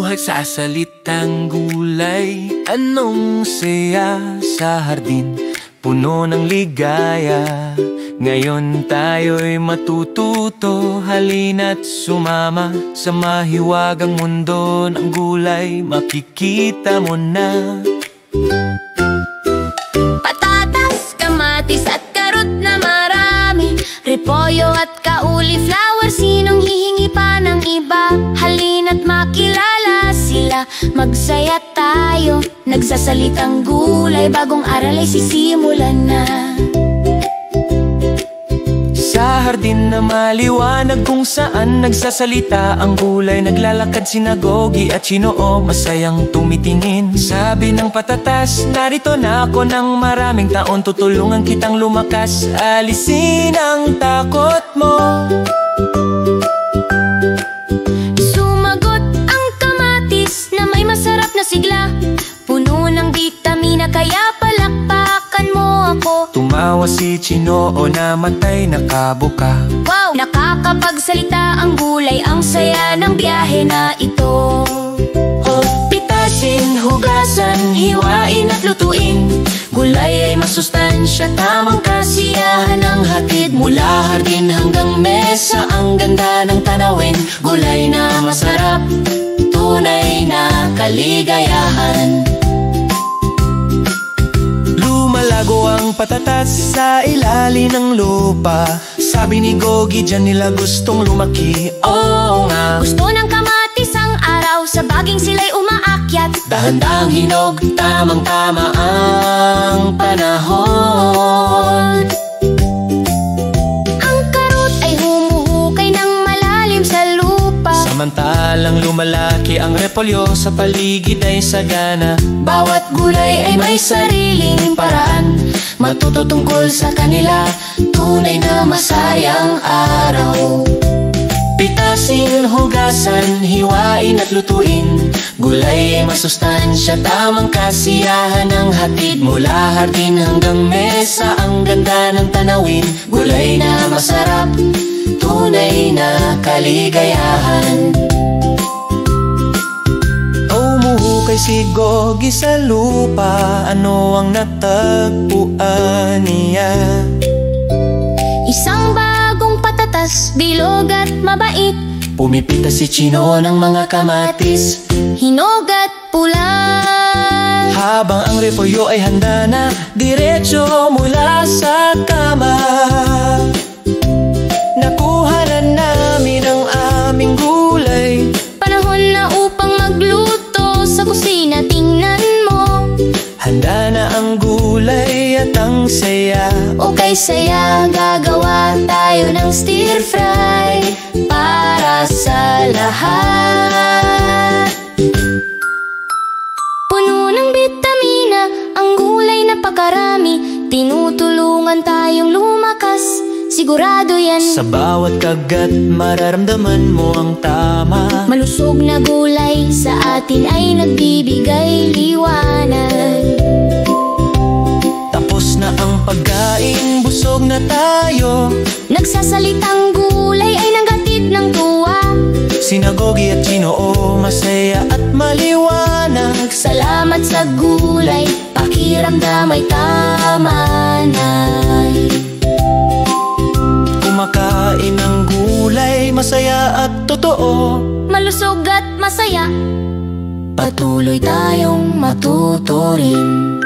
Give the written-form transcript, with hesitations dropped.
Magsasalitang gulay, anong saya sa hardin, puno ng ligaya. Ngayon tayo'y matututo, halina't sumama sa mahiwagang mundo ng gulay, makikita mo na. Patatas, kamatis at karot na marami, repolyo at cauliflower, sinong hihingi pa ng iba? Halina't makilala sila, magsaya tayo. Nagsasalitang gulay, bagong aral ay sisimulan na. Sa hardin na maliwanag kung saan nagsasalita ang gulay, naglalakad sina Gogi at Chinoo, masayang tumitingin. Sabi ng patatas, narito na ako ng maraming taon, tutulungan kitang lumakas, alisin ang takot mo. Sumagot ang kamatis na may masarap na sigla, puno ng bitamina kaya palakpakan mo ako. Tumawa si Chinoo na matay nakabuka. Wow! Nakakapagsalita ang gulay, ang saya ng biyahe na ito. Pitasin, hugasan, hiwain at lutuin, gulay ay masustansya, tamang kasiyahan ang hatid. Mula hardin hanggang mesa, ang ganda ng tanawin, gulay na masarap, tunay na kaligayahan. Lumalago ang patatas sa ilalim ng lupa, sabi ni Gogi, dyan nila gustong lumaki. Oo nga, Gusto ng kamatis ang araw, sa baging sila'y umaakyat. dahan-dahang hinog, tamang-tama ang panahon. Ang karot ay humuhukay ng malalim sa lupa, Samantalang lumalaki ang repolyo, sa paligid ay sagana. Bawat gulay ay may sariling paraan, matuto tungkol sa kanila, tunay na masayang araw. Pitasin, hugasan, hiwain at lutuin, gulay ay masustansya, tamang kasiyahan ang hatid. Mula hardin hanggang mesa, ang ganda ng tanawin, gulay na masarap, tunay na kaligayahan. Umuhukay si Gogi sa lupa, ano ang natagpuan niya? isang bagong patatas, bilog at mabait, Pumipita si Chinoo ng mga kamatis, hinog at pula. habang ang repolyo ay handa na, diretso mula sa kama. Nakuha na namin ang aming gulay, Panahon na upang magluto sa kusina, tingnan mo. handa na ang gulay at ang saya. Okay, saya, gagawa tayo ng stir fry para sa lahat. Puno ng bitamina, ang gulay napakarami, tinutulungan tayong lumakas, sigurado yan. Sa bawat kagat, mararamdaman mo ang tama. Malusog na gulay sa atin ay nagbibigay liwanag. Tapos na ang pagkain, busog na tayo, Nagsasalitang gulay ay nanggatid ng tuwa. sina Gogi at Chinoo, masaya at maliwanag. Salamat sa gulay, pakiramdam ay tama na. Kumakain ng gulay, masaya at totoo, Malusog at masaya, patuloy tayong matuto rin.